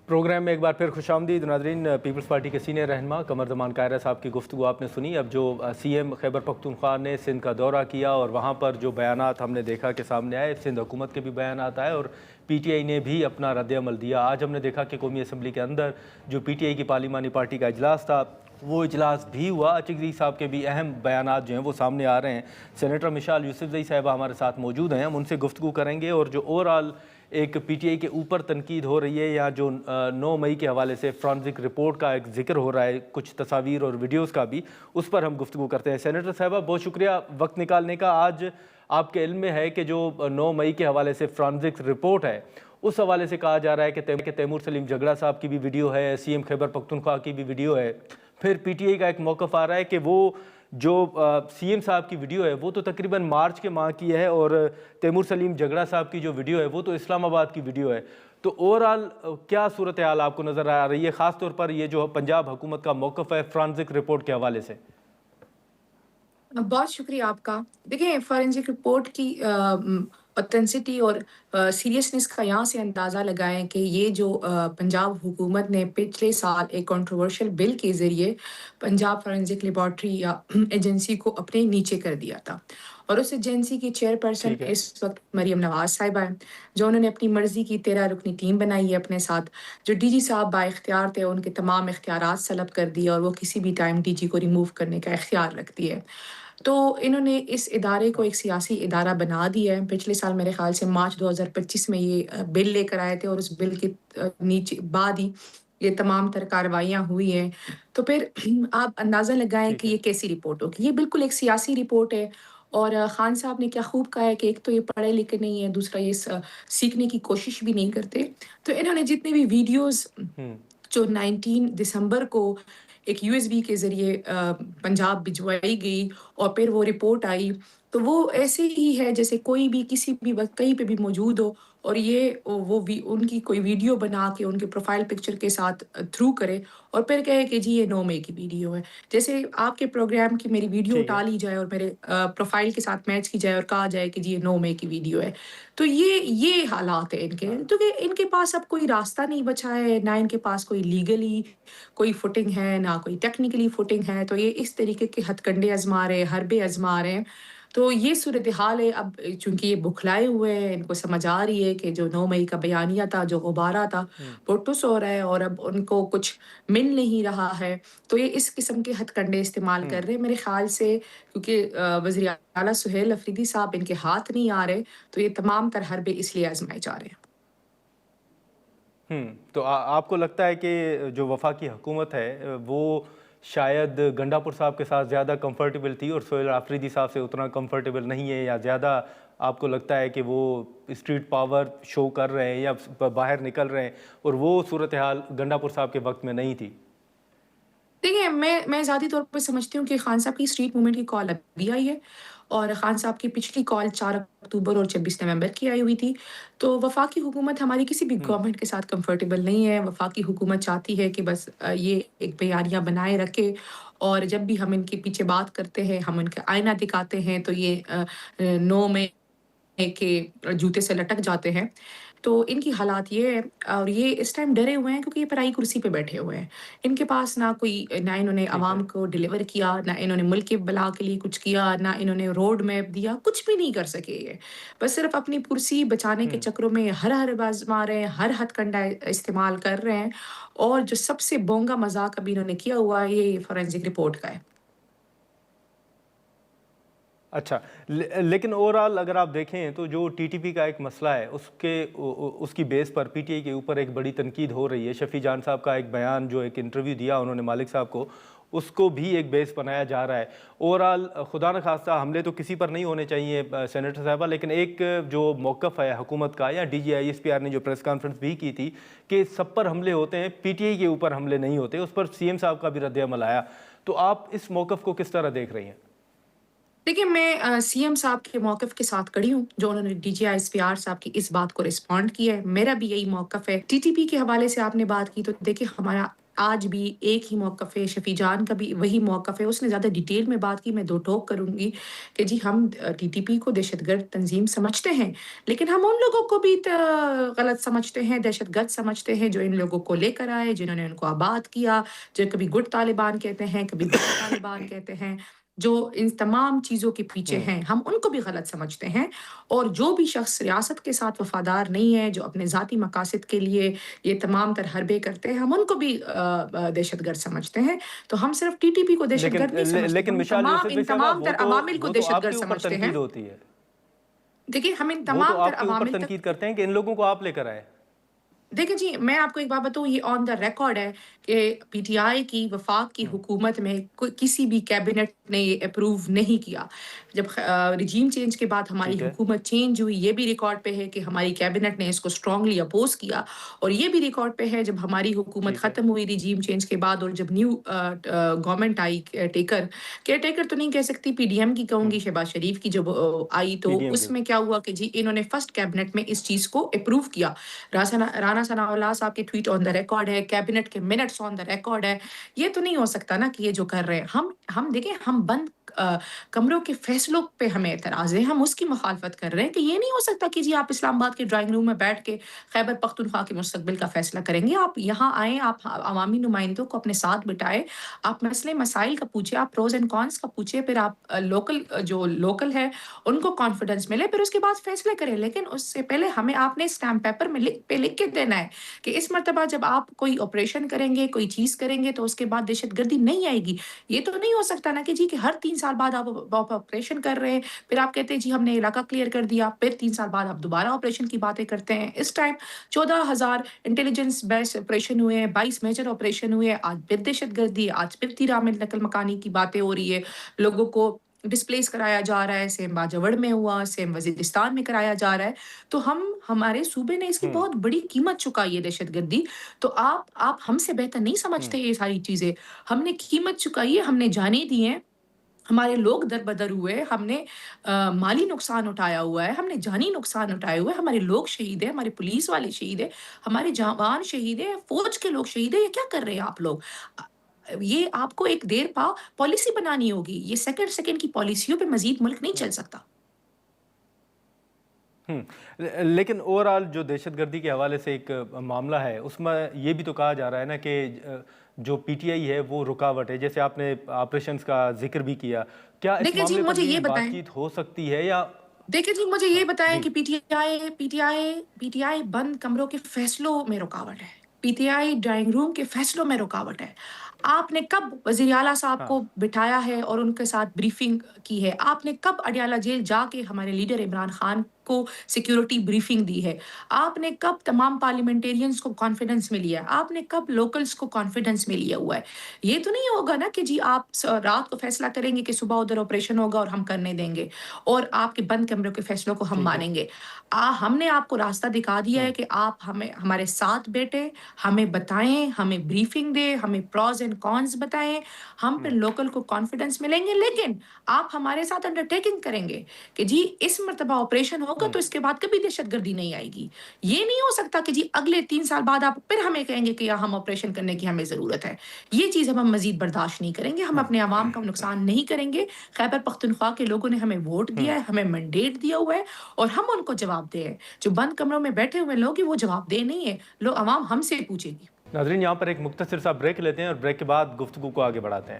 Programme में एक बार फिर खुशामदीद नाज़रीन। पीपल्स पार्टी के सीनियर रहनुमा कमर ज़मान कायरा साहब की गुफ्तगू आपने सुनी। अब जो सीएम खैबर पख्तूनख्वा ने सिंध का दौरा किया और वहाँ पर जो बयानात हमने देखा कि सामने आए, सिंध हुकूमत के भी बयानात आए और पीटीआई ने भी अपना रद्द-ए-अमल दिया। आज हमने देखा कि कौमी असम्बली के अंदर जो पीटीआई की पार्लिमानी पार्टी का इजलास था, वो इजलास भी हुआ। अचकज़ई साहब के भी अहम बयानात जो हैं वो सामने आ रहे हैं। सेनेटर मिशाल यूसुफज़ई साहिबा हमारे साथ मौजूद हैं, हम उनसे गुफ्तगू करेंगे। और जो ओवरऑल एक पीटीआई के ऊपर तनकीद हो रही है, या जो 9 मई के हवाले से फ्रांसिक रिपोर्ट का एक जिक्र हो रहा है, कुछ तस्वीर और वीडियोस का भी, उस पर हम गुफ्तगू करते हैं। सेनेटर साहिबा, बहुत शुक्रिया वक्त निकालने का। आज आपके इल्म में है कि जो 9 मई के हवाले से फ्रांसिक रिपोर्ट है, उस हवाले से कहा जा रहा है कि तैमूर सलीम झगड़ा साहब की भी वीडियो है, सीएम खैबर पख्तूनख्वा की भी वीडियो है। फिर पीटीआई का एक मौक़िफ़ आ रहा है कि वो जो सीएम साहब की वीडियो है वो तो तकरीबन मार्च के माह की है, और तैमूर सलीम झगड़ा साहब की जो वीडियो है वो तो इस्लामाबाद की वीडियो है। तो ओवरऑल क्या सूरत हाल आपको नज़र आ रही है, ख़ास तौर पर ये जो पंजाब हुकूमत का मौक़िफ़ है फ्रांसिक रिपोर्ट के हवाले से? बहुत शुक्रिया आपका। देखिए, फॉरेंसिक रिपोर्ट की ऑथेंसिटी और सीरियसनेस का यहाँ से अंदाज़ा लगाएँ कि ये जो पंजाब हुकूमत ने पिछले साल एक कंट्रोवर्शियल बिल के ज़रिए पंजाब फॉरेंसिक लैबॉरेटरी या एजेंसी को अपने नीचे कर दिया था। और उस एजेंसी की चेयरपर्सन ठीक है। इस वक़्त मरियम नवाज़ साहिबा हैं, जो उन्होंने अपनी मर्ज़ी की 13 रुकनी टीम बनाई है अपने साथ। जो डीजी साहब बाइख्तियार थे, उनके तमाम इख्तियारात सलब कर दिए और वो किसी भी टाइम डीजी को रिमूव करने का इख्तियार रखती है। तो इन्होंने इस इदारे को एक सियासी इदारा बना दिया है। पिछले साल मेरे ख़्याल से मार्च 2025 में ये बिल लेकर आए थे और उस बिल के नीचे बाद ही ये तमाम तर कार्रवाइयाँ हुई हैं। तो फिर आप अंदाज़ा लगाएँ ठीक कि ये है। कैसी रिपोर्ट होगी। ये बिल्कुल एक सियासी रिपोर्ट है। और ख़ान साहब ने क्या खूब कहा है कि एक तो ये पढ़े-लिखे नहीं है, दूसरा ये सीखने की कोशिश भी नहीं करते। तो इन्होंने जितने भी वीडियोज़ हुँ। जो 19 दिसंबर को एक यूएसबी के ज़रिए पंजाब भिजवाई गई और फिर वो रिपोर्ट आई, तो वो ऐसे ही है जैसे कोई भी किसी भी वक़्त कहीं पे भी मौजूद हो और ये वो वी उनकी कोई वीडियो बना के उनके प्रोफ़ाइल पिक्चर के साथ थ्रू करे और फिर कहे कि जी ये 9 मई की वीडियो है। जैसे आपके प्रोग्राम की मेरी वीडियो ठीक उठा है। ली जाए और मेरे प्रोफ़ाइल के साथ मैच की जाए और कहा जाए कि जी ये 9 मई की वीडियो है। तो ये हालात है इनके, हाँ। क्योंकि इनके पास अब कोई रास्ता नहीं बचा है, ना इनके पास कोई लीगली कोई फुटिंग है, ना कोई टेक्निकली फुटिंग है, तो ये इस तरीके के हथकंडे आज़मा रहे हैं, हरबे आज़मा रहे हैं। तो ये सूरत-ए-हाल है। अब चूँकि ये बुखलाए हुए हैं, इनको समझ आ रही है कि जो 9 मई का बयानिया था, जो गुब्बारा था, हुँ। वो टुस हो रहा है और अब उनको कुछ मिल नहीं रहा है। तो ये इस किस्म के हथकंडे इस्तेमाल हुँ। कर रहे हैं मेरे ख़्याल से, क्योंकि वज़ीर आला सुहेल अफरीदी साहब इनके हाथ नहीं आ रहे, तो ये तमाम तर हरबे इसलिए आज़माए जा रहे हैं। तो आपको लगता है कि जो वफाकी हुकूमत है वो शायद गंडापुर साहब के साथ ज़्यादा कंफर्टेबल थी और सोहेल आफरीदी साहब से उतना कंफर्टेबल नहीं है, या ज़्यादा आपको लगता है कि वो स्ट्रीट पावर शो कर रहे हैं या बाहर निकल रहे हैं, और वो सूरत हाल गंडापुर साहब के वक्त में नहीं थी? देखिए, मैं ज़ाती तौर पे समझती हूँ कि खान साहब की स्ट्रीट मूवमेंट की कॉल अभी आई है और खान साहब की पिछली कॉल 4 अक्टूबर और 26 नवंबर की आई हुई थी। तो वफ़ाकी हुकूमत हमारी किसी भी हुँ। गवर्नमेंट के साथ कंफर्टेबल नहीं है। वफ़ाकी हुकूमत चाहती है कि बस ये एक बयानिया बनाए रखे और जब भी हम इनके पीछे बात करते हैं, हम उनका आईना दिखाते हैं, तो ये 9 में के जूते से लटक जाते हैं। तो इनकी हालात ये है और ये इस टाइम डरे हुए हैं क्योंकि ये पराई कुर्सी पे बैठे हुए हैं। इनके पास ना इन्होंने ठीक अवाम है। को डिलीवर किया, ना इन्होंने मुल्क की भला के लिए कुछ किया, ना इन्होंने रोड मैप दिया, कुछ भी नहीं कर सके ये। बस सिर्फ़ अपनी कुर्सी बचाने के हुँ। चक्करों में हर बाज़ मार रहे हैं, हर हथकंडा इस्तेमाल कर रहे हैं और जो सबसे बोंगा मज़ाक अभी इन्होंने किया हुआ है, ये फोरेंसिक रिपोर्ट का है। अच्छा, लेकिन ओवरऑल अगर आप देखें तो जो टीटीपी का एक मसला है उसके उसकी बेस पर पीटीआई के ऊपर एक बड़ी तनकीद हो रही है। शफी जान साहब का एक बयान, जो एक इंटरव्यू दिया उन्होंने मालिक साहब को, उसको भी एक बेस बनाया जा रहा है। ओवरऑल खुदा न खास्ता हमले तो किसी पर नहीं होने चाहिए सेनेटर साहबा, लेकिन एक जो मौक़िफ़ है हुकूमत का, या डीजीआईएसपीआर ने जो प्रेस कॉन्फ्रेंस भी की थी कि सब पर हमले होते हैं, पीटीआई के ऊपर हमले नहीं होते, उस पर सीएम साहब का भी रद्द-ए-अमल आया। तो आप इस मौक़िफ़ को किस तरह देख रही हैं? देखिए, मैं सीएम साहब के मौक़िफ़ के साथ खड़ी हूँ, जो उन्होंने डीजीआईएसपीआर साहब की इस बात को रिस्पॉन्ड किया है। मेरा भी यही मौक़िफ़ है। टीटीपी के हवाले से आपने बात की, तो देखिए हमारा آج بھی ایک ہی موقف ہے، شفیع جان کا بھی وہی موقف ہے، اس نے زیادہ ڈیٹیل میں بات کی، میں دو ٹوک کروں گی کہ جی ہم ٹی ٹی پی کو دہشت گرد تنظیم سمجھتے ہیں، لیکن ہم ان لوگوں کو بھی غلط سمجھتے ہیں، دہشت گرد سمجھتے ہیں جو ان لوگوں کو لے کر آئے، جنہوں نے ان کو آباد کیا، جو کبھی گڈ طالبان کہتے ہیں، کبھی بیڈ طالبان کہتے ہیں، جو ان تمام چیزوں کے پیچھے ہیں، ہم ان کو بھی غلط سمجھتے ہیں۔ اور جو بھی شخص ریاست کے ساتھ وفادار نہیں ہے، جو اپنے ذاتی مقاصد کے لیے یہ تمام تر حربے کرتے ہیں، ہم ان کو بھی دہشت گرد سمجھتے ہیں۔ تو ہم صرف ٹی ٹی پی کو دہشت لیکن گرد نہیں سمجھتے، لیکن ہم مشال تمام یوسف ان بھائی صاحبہ تمام تر عوامل کو وہ تو دہشت آپ گرد کے اوپر سمجھتے ہیں۔ تنقید ہوتی ہے، دیکھیں ہم ان وہ تو تمام تر آپ کے اوپر عوامل تک، تنقید کرتے ہیں کہ ان لوگوں کو آپ لے کر آئے۔ دیکھیں جی میں آپ کو ایک بات بتاؤں، یہ آن دا ریکارڈ ہے کہ پی ٹی آئی کی وفاق کی حکومت میں کسی بھی کیبنٹ نے یہ اپروو نہیں کیا۔ جب رجیم چینج کے بعد ہماری ٹھیک ہے، حکومت چینج ہوئی، یہ بھی ریکارڈ پہ ہے کہ ہماری کیبنٹ نے اس کو اسٹرانگلی اپوز کیا، اور یہ بھی ریکارڈ پہ ہے جب ہماری حکومت ٹھیک ہے، ختم ہوئی رجیم چینج کے بعد، اور جب نیو گورنمنٹ آئی، کیئر ٹیکر تو نہیں کہہ سکتی، پی ڈی ایم کی کہوں گی، شہباز شریف کی جب آئی پی تو ڈی ایم اس کی، میں کیا ہوا کہ جی انہوں نے فرسٹ کیبنٹ میں اس چیز کو اپروو کیا۔ رانا ثناء اللہ صاحب کے ٹویٹ آن دا ریکارڈ ہے، کیبنٹ کے منٹس آن دا ریکارڈ ہے۔ یہ تو نہیں ہو سکتا نا کہ یہ جو کر رہے ہیں ہم دیکھیں، ہم بند کمروں کے فیصلوں پہ ہمیں اعتراض ہے، ہم اس کی مخالفت کر رہے ہیں کہ یہ نہیں ہو سکتا کہ جی آپ اسلام آباد کے ڈرائنگ روم میں بیٹھ کے خیبر پختونخوا کے مستقبل کا فیصلہ کریں گے۔ آپ یہاں آئیں، آپ عوامی نمائندوں کو اپنے ساتھ بٹھائے، آپ مسئلے مسائل کا پوچھیں، آپ پروز اینڈ کونس کا پوچھیں، پھر آپ لوکل ہے ان کو کانفیڈنس ملے، پھر اس کے بعد فیصلے کریں۔ لیکن اس سے پہلے ہمیں آپ نے اسٹامپ پیپر میں لکھ کے دینا ہے کہ اس مرتبہ جب آپ کوئی آپریشن کریں گے، کوئی چیز کریں گے، تو اس کے بعد دہشت گردی نہیں آئے گی۔ یہ تو نہیں ہو سکتا نا کہ جی کہ ہر 3 سال بعد آپ آپریشن کر رہے ہیں، پھر آپ کہتے ہیں جی ہم نے علاقہ کلیئر کر دیا، پھر 3 سال بعد آپ دوبارہ آپریشن کی باتیں کرتے ہیں۔ اس ٹائم 14,000 انٹیلیجنس بیس آپریشن ہوئے ہیں، 22 میجر آپریشن ہوئے ہیں، آج پھر دہشت گردی، آج پھر تیرامل نقل مکانی کی باتیں ہو رہی ہے، لوگوں کو ڈسپلیس کرایا جا رہا ہے، سیم باجوڑ میں ہوا، سیم وزیرستان میں کرایا جا رہا ہے۔ تو ہمارے صوبے نے اس کی بہت بڑی قیمت چکائی ہے دہشت گردی۔ تو آپ ہم سے بہتر نہیں سمجھتے یہ ساری چیزیں، ہم نے قیمت چکائی ہے، ہم نے جانیں دی ہیں، ہمارے لوگ در بدر ہوئے، ہم نے مالی نقصان اٹھایا ہوا ہے، ہم نے جانی نقصان اٹھائے ہوئے، ہمارے لوگ شہید ہیں، ہمارے پولیس والے شہید ہیں، ہمارے جوان شہید ہیں، فوج کے لوگ شہید ہیں۔ یہ کیا کر رہے ہیں آپ لوگ؟ یہ آپ کو ایک دیر پا پالیسی بنانی ہوگی، یہ سیکنڈ کی پالیسیوں پہ مزید ملک نہیں چل سکتا۔ لیکن اوورآل جو دہشت گردی کے حوالے سے ایک معاملہ ہے، اس میں یہ بھی تو کہا جا رہا ہے نا کہ جو پی ٹی آئی ہے وہ رکاوٹ ہے، جیسے آپ نے آپریشنز کا ذکر بھی کیا، کیا اس دیکھیں جی معاملے پر مجھے بھی یہ بات بتائیں، چیت ہو سکتی ہے یا؟ دیکھیں جی مجھے یہ ہاں بتائیں جی، کہ پی ٹی آئی بند کمروں کے فیصلوں میں رکاوٹ ہے، P T I drawing room کے فیصلوں میں رکاوٹ ہے۔ آپ نے کب وزیر اعلیٰ صاحب ہاں کو بٹھایا ہے اور ان کے ساتھ بریفنگ کی ہے؟ آپ نے کب اڈیالہ جیل جا کے ہمارے لیڈر عمران خان کو سیکیورٹی بریفنگ دی ہے؟ آپ نے کب تمام پارلیمنٹیرینز کو کانفیڈنس میں لیا ہے؟ آپ نے کب لوکلز کو کانفیڈنس میں لیا ہوا ہے؟ یہ تو نہیں ہوگا نا کہ جی آپ رات کو فیصلہ کریں گے کہ صبح ادھر آپریشن ہوگا اور ہم کرنے دیں گے، اور آپ کے بند کمروں کے فیصلوں کو ہم ٹھیک ہے، مانیں گے۔ ہم نے آپ کو راستہ دکھا دیا ہے کہ آپ ہمارے ساتھ بیٹھے، ہمیں بتائیں، ہمیں بریفنگ دیں، ہمیں پروز اینڈ کونس بتائیں، ہم پھر لوکل کو کانفیڈنس ملیں گے۔ لیکن آپ ہمارے ساتھ انڈرٹیکنگ کریں گے کہ جی اس مرتبہ آپریشن ہوگا تو اس کے بعد کبھی دہشت گردی نہیں آئے گی۔ یہ نہیں ہو سکتا کہ جی اگلے 3 سال بعد آپ پھر ہمیں کہیں گے کہ ہم آپریشن کرنے کی ہمیں ضرورت ہے۔ یہ چیز ہم مزید برداشت نہیں کریں گے، ہم اپنے عوام کا نقصان نہیں کریں گے۔ خیبر پختونخوا کے لوگوں نے ہمیں ووٹ دیا ہے، ہمیں مینڈیٹ دیا ہوا ہے، اور ہم ان کو جواب دیں۔ جو بند کمروں میں بیٹھے ہوئے لوگ ہیں وہ جواب دہ نہیں ہے، عوام ہم سے پوچھے گی۔ ناظرین یہاں پر ایک مختصر سا بریک لیتے ہیں اور بریک کے بعد گفتگو کو آگے بڑھاتے ہیں۔